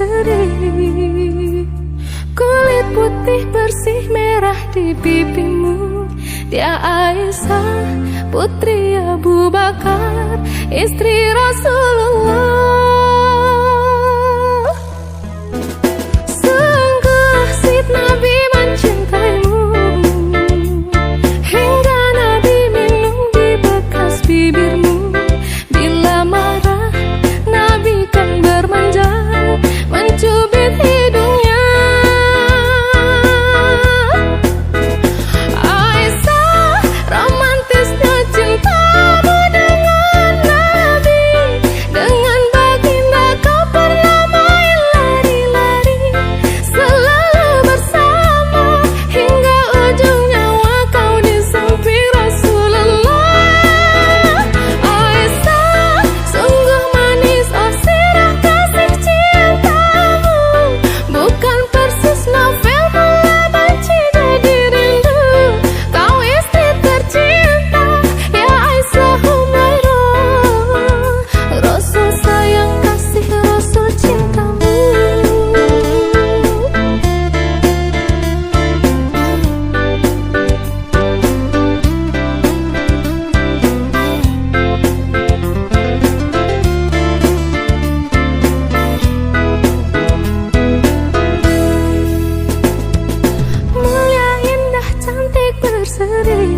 berseri, kulit putih bersih merah di pipimu. Dia Aisyah, putri Abu Bakar, istri Rasulullah. Sungguh si Nabi mencintaimu, hingga Nabi minum di bekas bibirmu. Bila marah, Nabi kan bermanja, mencubit hidungnya. Aisyah, romantisnya cintamu dengan Nabi. Dengan baginda kau pernah main lari-lari, selalu bersama hingga ujung nyawa kau di samping Rasulullah. Aisyah, sungguh manis oh sirah kasih cintamu, bukan persis novel bola banci jadi rindu. Kau istri tercinta, ya Aisyah Humairah. Rasul sayang kasih Rasul cintamu. Mulia indah cantik berseri,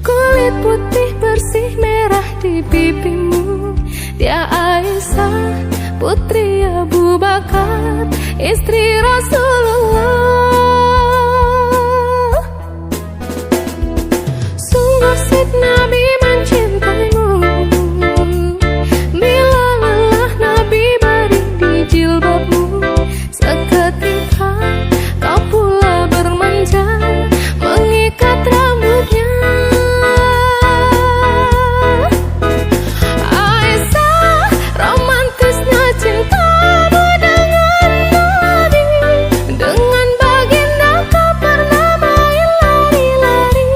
kulit putih bersih merah di pipimu. Dia Aisyah, putri Abu Bakar, istri Rasulullah. Sungguh si Nabi mencintaimu, bila lelah Nabi baring di jilbabmu. Seketika kau pula bermanja, mengikat rambutnya. Aisyah, romantisnya cintamu dengan Nabi. Dengan baginda kau pernah main lari-lari,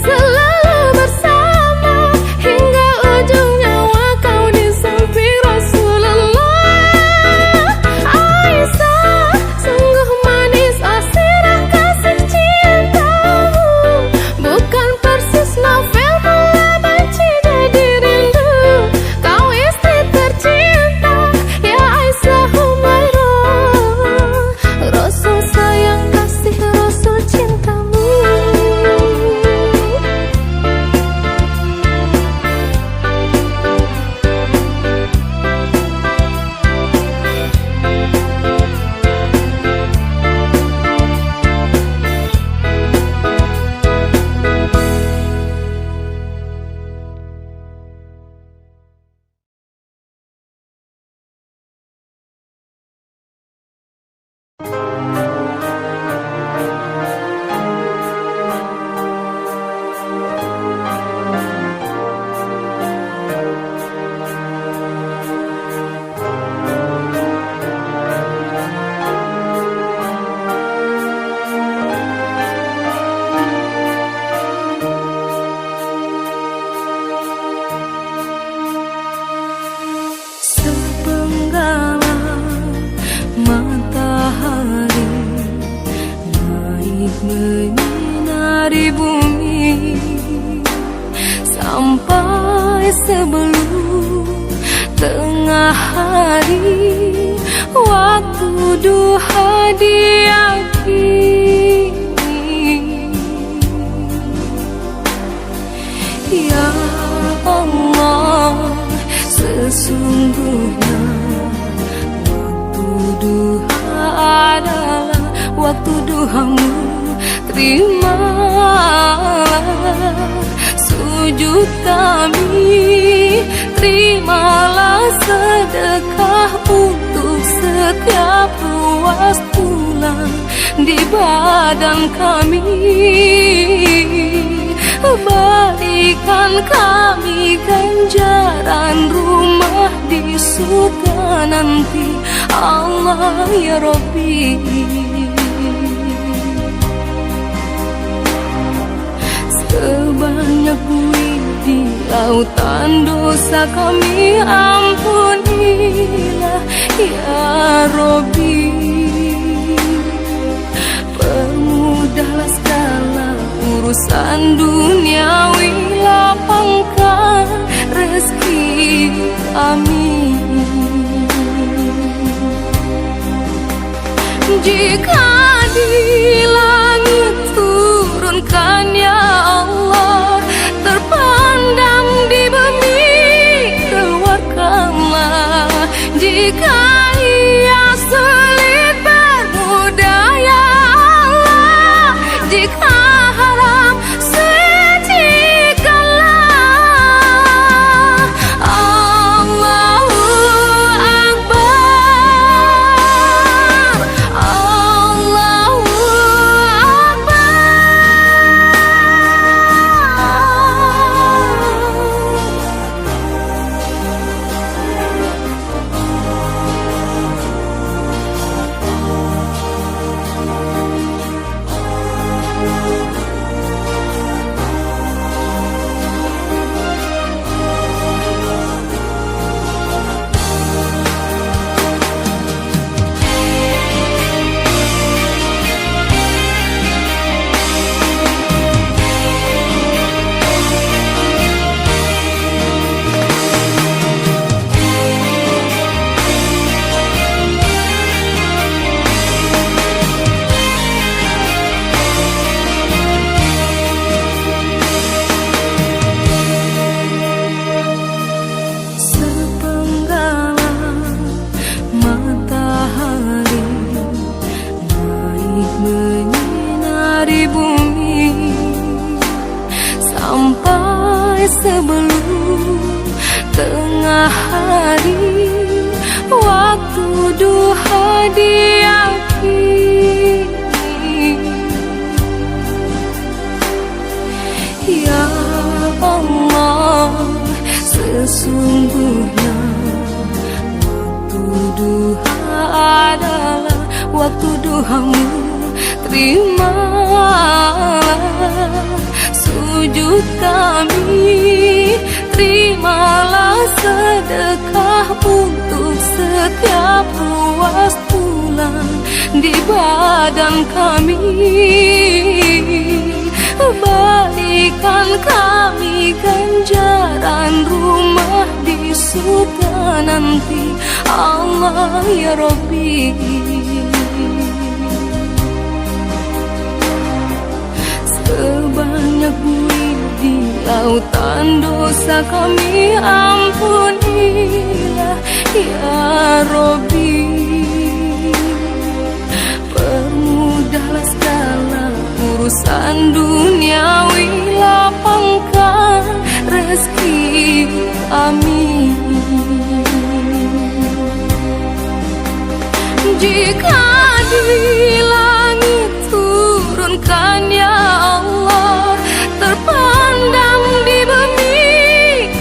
selalu bersama hingga ujung nyawa kau di samping Rasulullah. Aisyah, sungguh manis oh sirah kasih cintamu, bukan persis novel bola banci jadi rindu. Kau istri tercinta, ya Aisyah Humairah. Rasul sayang kasih Rasul cintamu. Sepenggalan matahari naik menyinari bumi, sampai sebelum tengah hari, waktu duha diyakini. Ya Allah, sesungguhnya waktu duha adalah waktu duhamu. Terimalah sujud kami, terimalah sedekah untuk setiap ruas tulang di badan kami. Berikan kami ganjaran rumah di surga nanti, Allah ya Rabbi. Sebanyak buih di lautan dosa kami ampunilah, ya Robbi. Permudahlah segala urusan duniawi, lapangkan rezeki kami. Jika di langit turunkan ya Allah, terpandang di bumi keluarkanlah. Jika ia sulit bermudah ya Allah, jika haram sucikanlah. Allahu Akbar, Allahu sebelum tengah hari, waktu duha diyakini. Ya Allah, sesungguhnya waktu duha adalah waktu duhamu. Terimalah sujud kami, terimalah sedekah untuk setiap ruas tulang di badan kami. Berikan kami ganjaran rumah di surga nanti, Allah ya Robbi. Sebanyak buih di lautan dosa kami, ampunilah ya Robbi. Permudahlah segala urusan duniawi, lapangkan rezeki kami. Jika di langit turunkan ya Allah, terpandang di bumi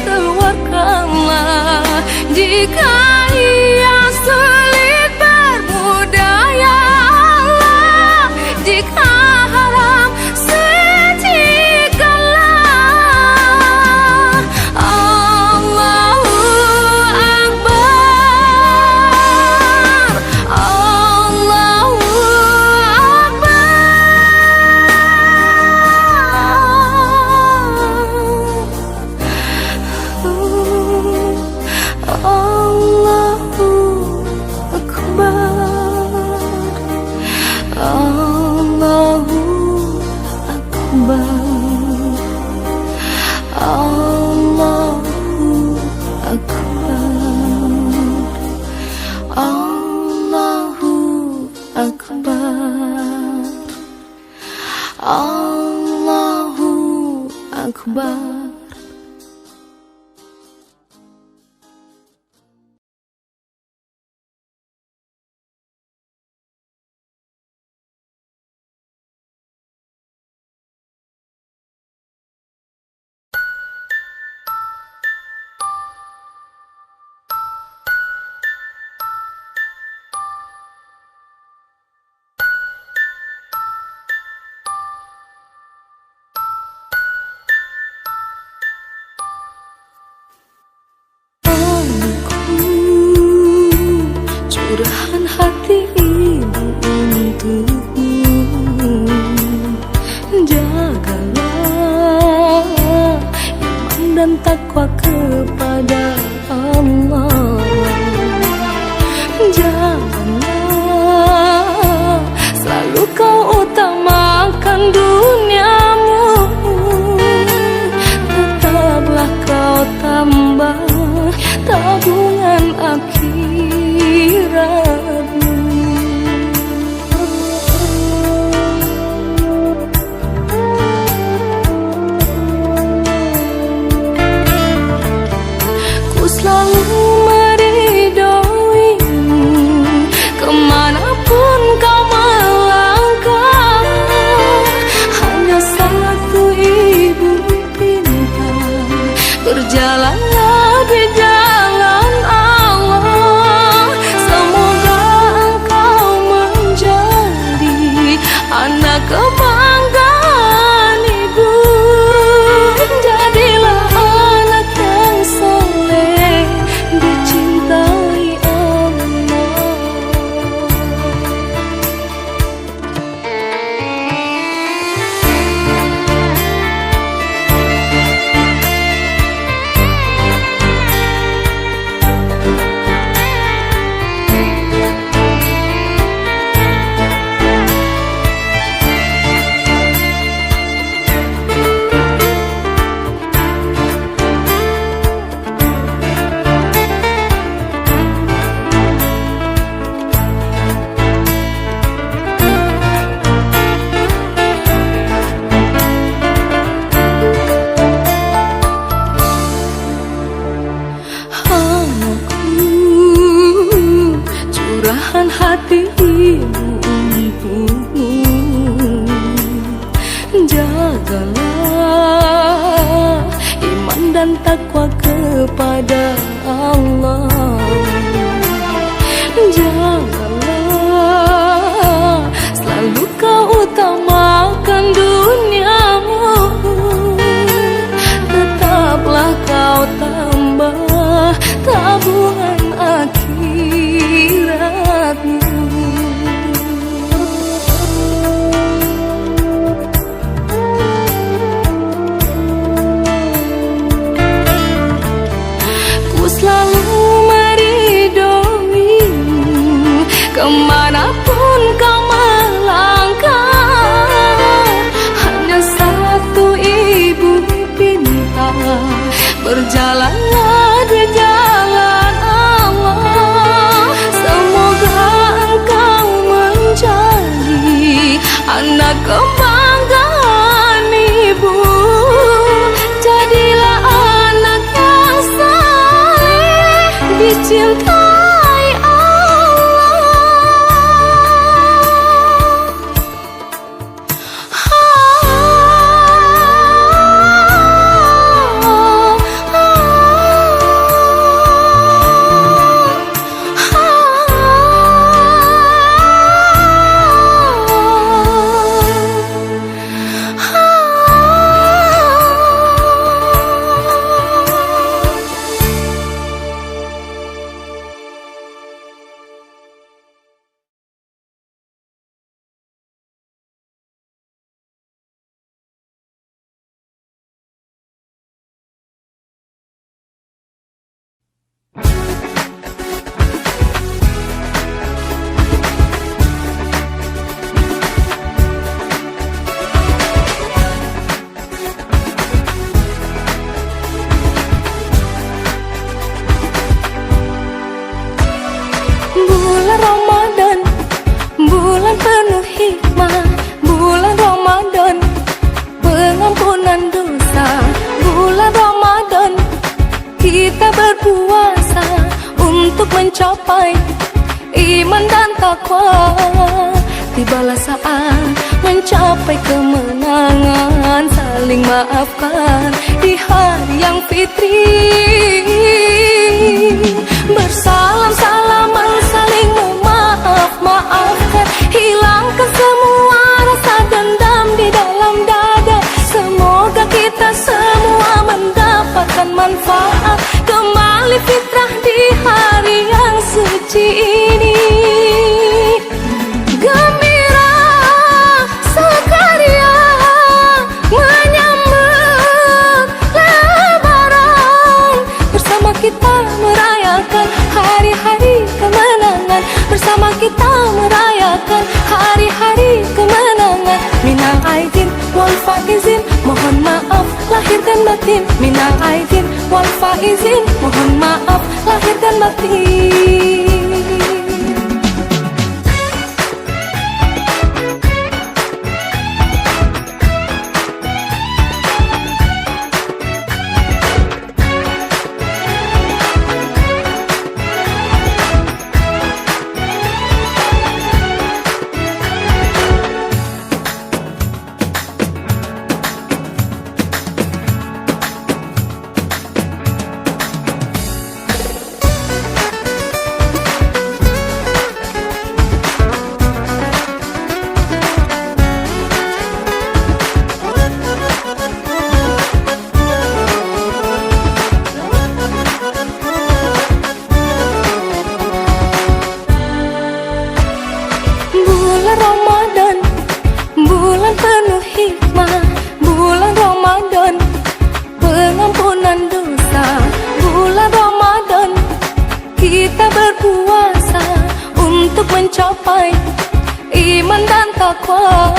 keluarkanlah. Jika ia sulit bermudah ya Allah, jika haram sucikanlah. Allahu Akbar, Allahu Allahu Akbar. dan takwa kepada Allah. Janganlah selalu kau utamakan duniamu, tetaplah kau tambah tabungan akhiratmu. Ku selalu meridhoimu kemanapun kau melangkah, hanya satu ibu pinta, berjalanlah di jalan Allah. Semoga engkau menjadi anak kebanggaan ibu. Jadilah anak yang soleh, dicintai Allah. Curahan hati ibu untukmu, jagalah iman dan takwa kepada Allah. Janganlah selalu kau utamakan duniamu, tetaplah kau tambah tabungan akhiratmu. Ku selalu meridhoimu kemanapun kau melangkah, hanya satu ibu pinta, berjalanlah di jalan Allah. Semoga engkau menjadi anak kebanggaan ibu. Jadilah anak yang saleh, dicintai bulan Ramadan, bulan penuh hikmah, bulan Ramadan, pengampunan dosa. Bulan Ramadan, kita berpuasa untuk mencapai iman dan takwa. Tibalah saat mencapai kemenangan, saling maafkan di hari yang fitri. Bersalam-salaman, saling memaaf-maafkan, hilangkan semua rasa dendam di dalam dada. Semoga kita semua mendapatkan manfaat, kembali fitrah di hari yang suci ini. Gembira sukaria menyambut Lebaran. lahir dan batin. Minal aidin wal faizin, mohon maaf lahir dan batin. Ramadan, bulan penuh hikmah, bulan Ramadan, pengampunan dosa. Bulan Ramadan, kita berpuasa untuk mencapai iman dan takwa.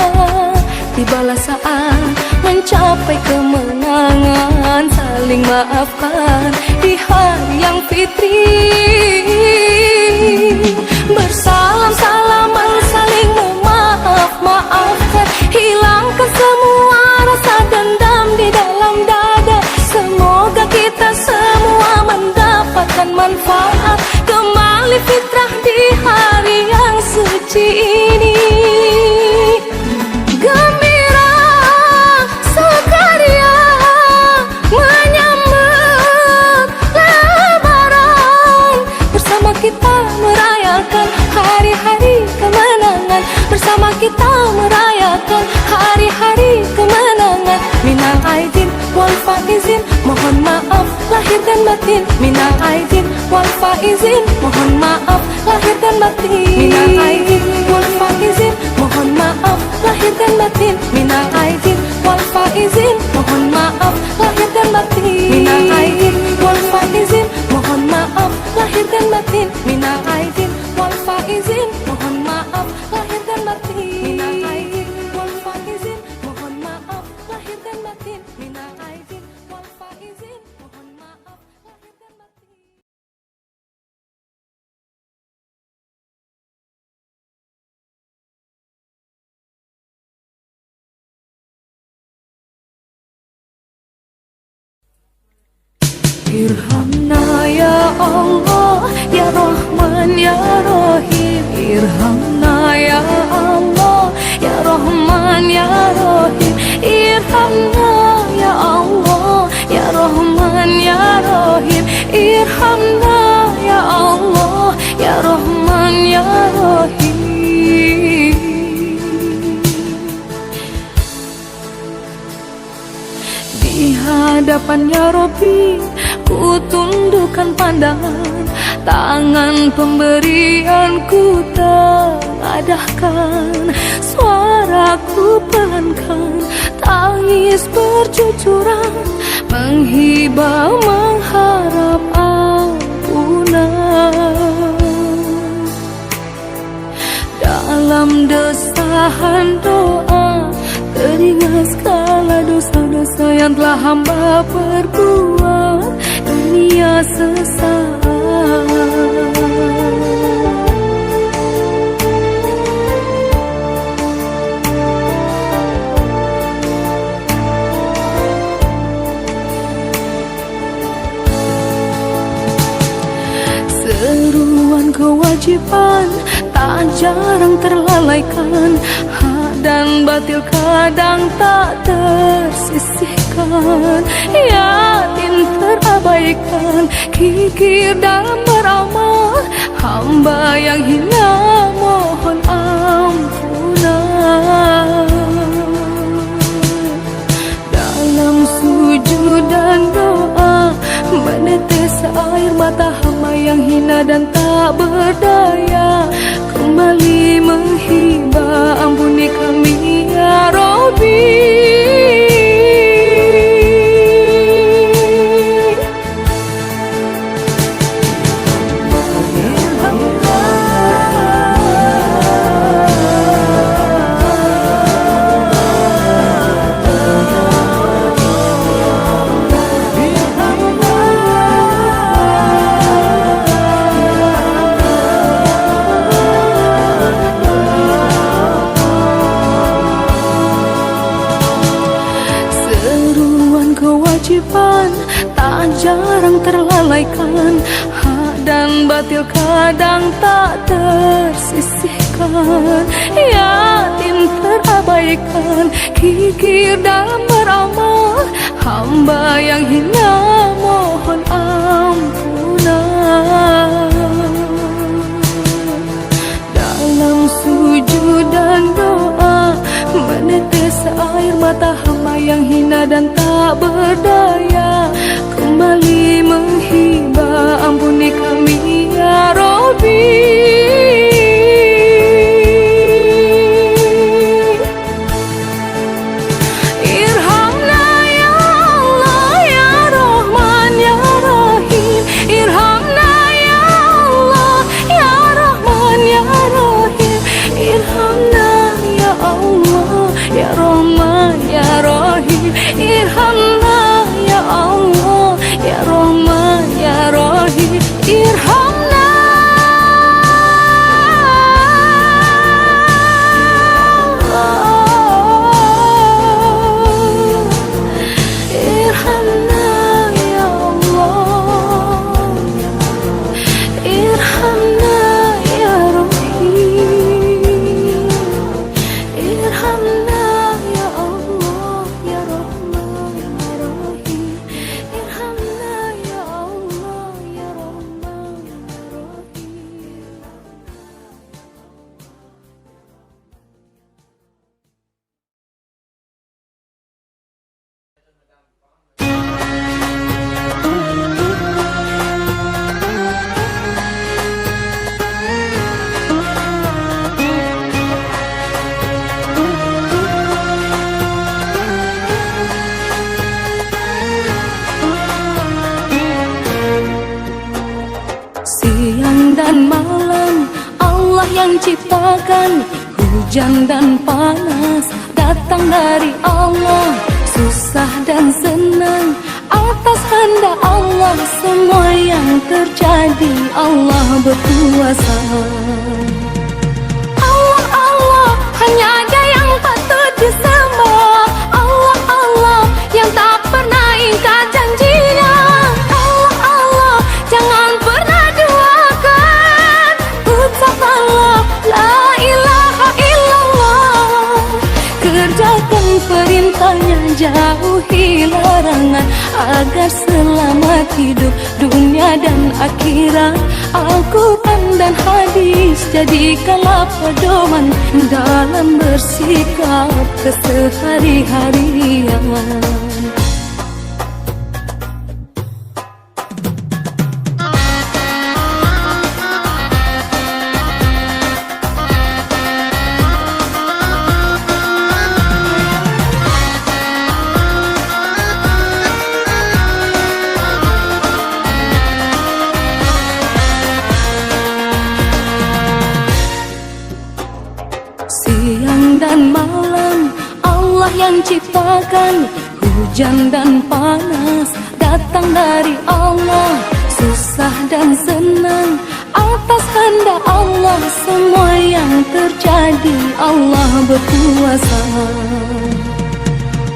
Tibalah saat mencapai kemenangan, saling maafkan di hari yang fitri. Bersalam-salaman, saling memaaf-maafkan, hilangkan semua rasa dendam di dalam dada. Semoga kita semua mendapatkan manfaat, kembali fitrah di hari yang suci ini. Gembira sukaria menyambut Lebaran, bersama kita merayakan hari-hari kemenangan, bersama kita merayakan hari-hari kemenangan. Minal aidin wal faizin, mohon maaf lahir dan batin. Minal aidin wal faizin, mohon maaf lahir dan batin. Minal aidin wal faizin, mohon maaf lahir dan batin. Minal aidin wal faizin, mohon maaf lahir dan batin. Minal aidin wal faizin, mohon maaf lahir dan batin. Minal aidin wal faizin, mohon maaf lahir dan batin. Minal aidin wal faizin, mohon maaf lahir dan batin. Minal aidin wal faizin, mohon maaf lahir dan batin. Irhamna ya Allah, ya Rahman ya Rahim. Irhamna ya Allah, ya Rahman ya Rahim. Irhamna ya Allah, ya Rahman ya Rahim. Irhamna ya Allah, ya Rahman ya Rahim. Di hadapan ya Rabbi, ku tundukkan pandangan, tangan pemberianku tengadahkan, suaraku pelankan, tangis bercucuran, menghibah mengharap ampunan. Dalam desahan doa, teringat segala dosa-dosa yang telah hamba perbuat, dunia sesat. Seruan kewajiban tak jarang terlalaikan, hak dan batil kadang tak tersisihkan, yatim terabaikan, kikir dalam beramal, hamba yang hina mohon ampunan. Dalam sujud dan doa, menetes air mata hamba yang hina dan tak berdaya, kembali menghibah, ampuni kami ya Rabbi. Tuhan tak jarang terlalaikan, hak dan batil kadang tak tersisihkan, yatim terabaikan, kikir dalam beramal, hamba yang hina mohon ampunan. Dalam sujud dan doa menetes air mata hamba yang hina dan tak berdaya, kembali menghibah ampuni kami ya Rabbi. Irhamna ya Allah ya Rahman ya Rahim, irhamna. Irhamna ya Allah, irhamna ya Rahim, irhamna ya Allah ya Rahman ya Rahim, irhamna ya Allah ya Rahman ya Rahim. Siang dan malam Allah yang ciptakan, hujan dan panas datang dari Allah, susah dan senang atas kehendak Allah, semua yang terjadi Allah berkuasa. Allah Allah hanya ada yang patut disembah, Allah Allah yang tak pernah ingkar janjinya, Allah Allah jangan pernah duakan, ucapkanlah la ilaha illallah, kerjakan perintahnya, jauhi larangan, agar selamat hidup dunia dan akhirat. Al-Quran dan hadis jadikanlah pedoman dalam bersikap kesehari-harian. Siang dan malam Allah yang ciptakan, hujan dan panas datang dari Allah, susah dan senang atas kehendak Allah, semua yang terjadi Allah berkuasa.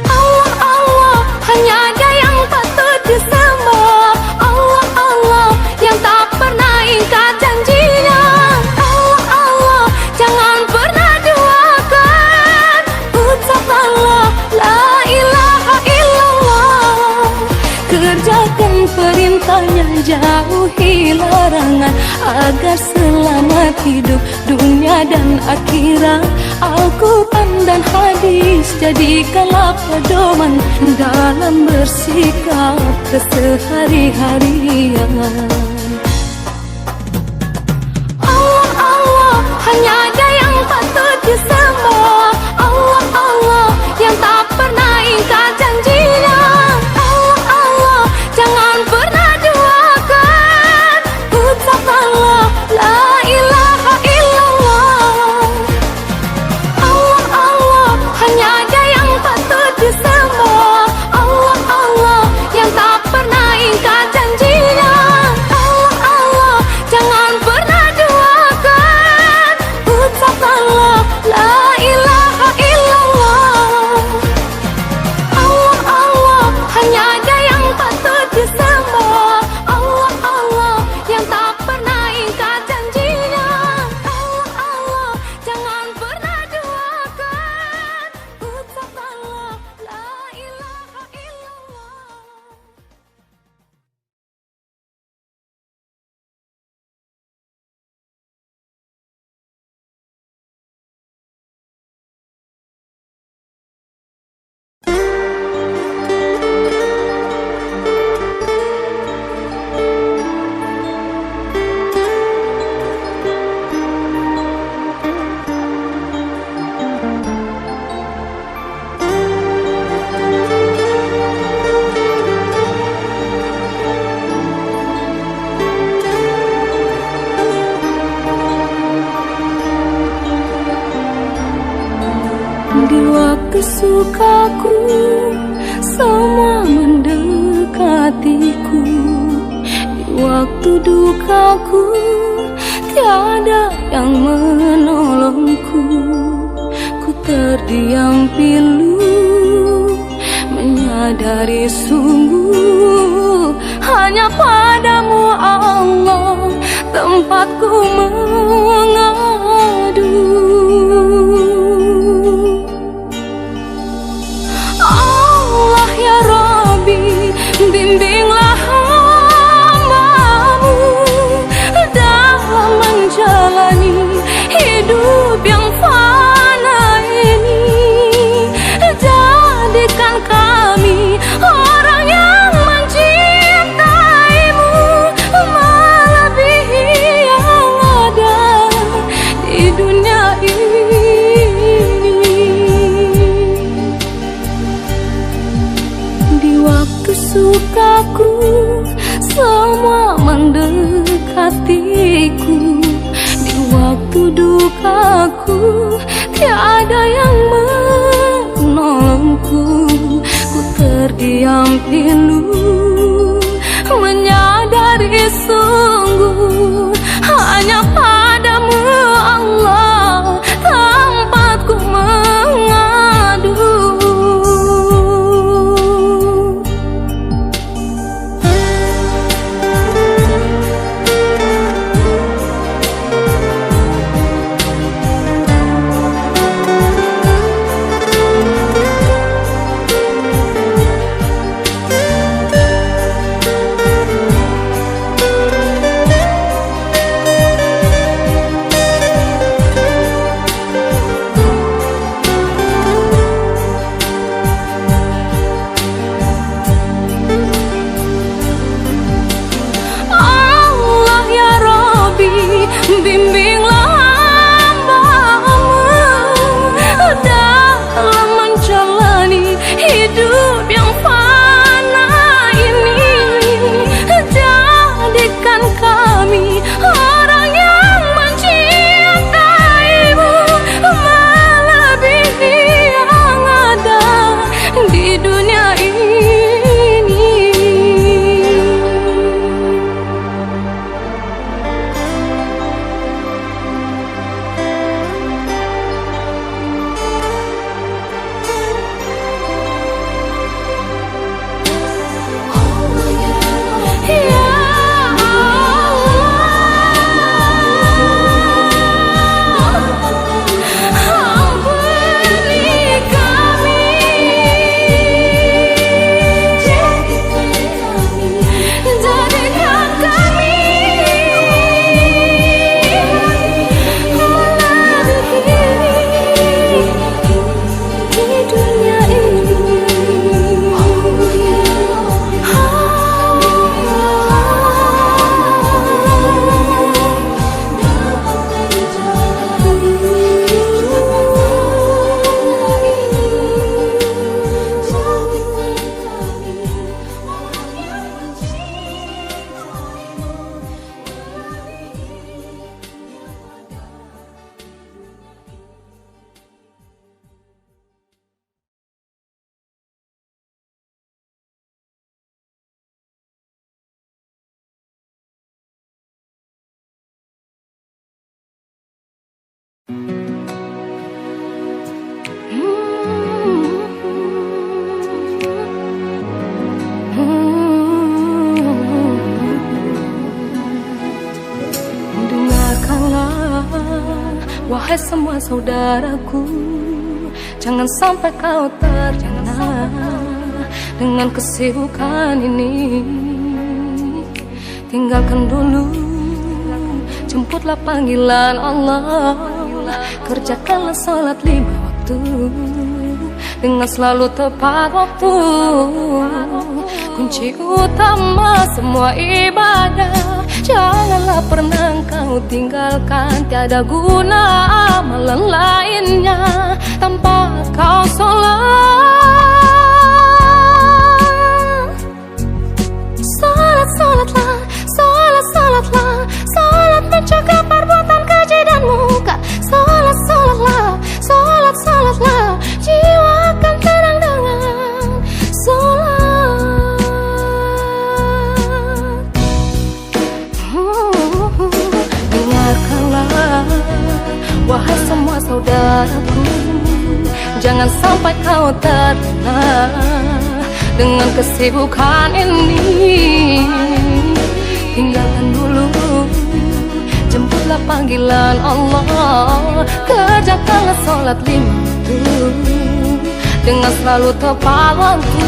Allah Allah hanya ada yang patut disembah, Allah Allah yang tak pernah ingkar janjinya, Allah Allah jangan pernah duakan, ucapkanlah la ilaha illallah, kerjakan perintahnya, jauhi larangan, agar selamat hidup dunia dan akhirat. Al-Quran dan hadis jadikanlah pedoman dalam bersikap kesehari-harian. Allah Allah hanya ada yang patut disembah, Allah Allah yang tak pernah ingkar janjinya, Allah Allah jangan pernah duakan, ucapkanlah la ilaha illallah. Allah Allah hanya ada yang patut disembah, Allah Allah yang tak pernah ingkar janjinya, Allah Allah jangan pernah duakan, ucapkanlah la ilaha waktu sukaku, semua mendekatiku. Di waktu dukaku, tiada yang menolongku. Ku terdiam pilu, menyadari sungguh hanya padamu Allah tempatku mengadu. Allah ya Rabbi, bimbinglah hamba-Mu dalam menjalani hidup yang fana ini. Jadikan kami orang yang mencintaimu melebihi yang ada di dunia ini. Di waktu sukaku, semua mendekatiku. Di waktu dukaku, tiada yang menolongku. Ku terdiam pilu, menyadari sungguh hanya padamu Allah tempatku mengadu. Bimbinglah hamba-Mu dalam menjalani hidup yang fana ini. Jadikan kami orang yang mencintaimu melebihi yang ada di dunia ini. Wahai semua saudaraku, jangan sampai kau terlena dengan kesibukan ini. Tinggalkan dulu, jemputlah panggilan Allah. Kerjakanlah sholat 5 waktu dengan selalu tepat waktu. Kunci utama semua ibadah, janganlah pernah kau tinggalkan. Tiada guna amalan lainnya tanpa kau sholat. Sholat-sholatlah, sholat-sholatlah, sholat mencegah perbuatan keji dan muka. Sholat-sholatlah, sholat-sholatlah, jiwa saudaraku, jangan sampai kau terlena dengan kesibukan ini. Tinggalkan dulu, jemputlah panggilan Allah, kerjakanlah sholat 5 waktu dengan selalu tepat waktu.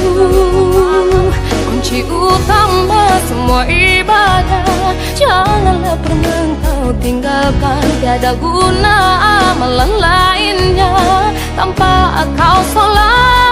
Kunci utama semua ibadah, janganlah pernah kau tinggalkan. Tiada guna amalan lainnya tanpa kau sholat.